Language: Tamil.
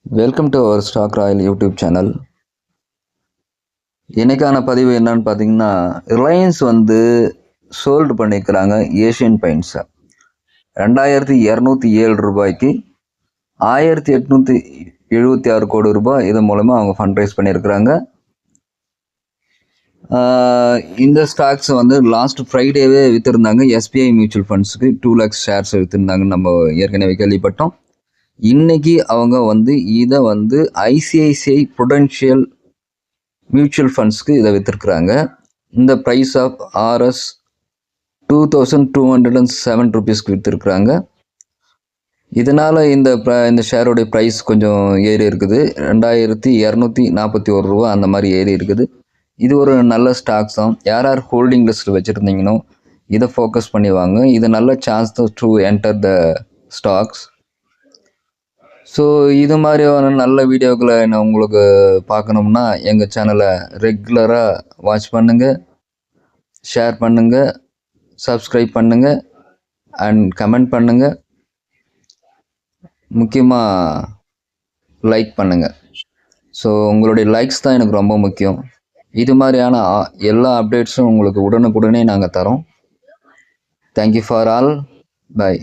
Welcome to our stock royal YouTube channel. இன்னைக்கான பதிவு என்னன்னு பார்த்தீங்கன்னா, ரிலையன்ஸ் வந்து சோல்டு பண்ணிக்கிறாங்க ஏஷியன் பெயிண்ட்ஸை 2207 ரூபாய்க்கு 1876 கோடி ரூபாய் இது மூலமாக அவங்க ஃபண்ட் ரைஸ் பண்ணியிருக்கிறாங்க. இந்த ஸ்டாக்ஸ் வந்து லாஸ்ட் ஃப்ரைடேவே விற்றுருந்தாங்க. எஸ்பிஐ மியூச்சுவல் ஃபண்ட்ஸுக்கு 2 lakhs ஷேர்ஸ் விற்றுருந்தாங்கன்னு நம்ம ஏற்கனவே கேள்விப்பட்டோம். இன்னைக்கு அவங்க வந்து இதை வந்து ஐசிஐசிஐ ப்ருடென்ஷியல் மியூச்சுவல் ஃபண்ட்ஸ்க்கு இதை விற்றுருக்குறாங்க. இந்த ப்ரைஸ் ஆஃப் ஆர்எஸ் 2207 ரூபீஸ்க்கு விற்றுருக்குறாங்க. இதனால் இந்த ஷேரோடைய ப்ரைஸ் கொஞ்சம் ஏறி இருக்குது. 2241 ரூபா அந்த மாதிரி ஏறி இருக்குது. இது ஒரு நல்ல ஸ்டாக்ஸ் தான். யார் யார் ஹோல்டிங் லிஸ்ட் வச்சுருந்தீங்களோ இதை ஃபோக்கஸ் பண்ணி வாங்க. இது நல்ல chance to enter the stocks. So இது மாதிரியான நல்ல வீடியோக்களை நான் உங்களுக்கு பார்க்கணும்னா எங்கள் சேனலை ரெகுலராக வாட்ச் பண்ணுங்கள், ஷேர் பண்ணுங்கள், சப்ஸ்கிரைப் பண்ணுங்கள் அண்ட் கமெண்ட் பண்ணுங்கள். முக்கியமாக லைக் பண்ணுங்கள். ஸோ உங்களுடைய லைக்ஸ் தான் எனக்கு ரொம்ப முக்கியம். இது மாதிரியான எல்லா அப்டேட்ஸும் உங்களுக்கு உடனுக்குடனே நாங்கள் தரோம். Thank you for all. பை.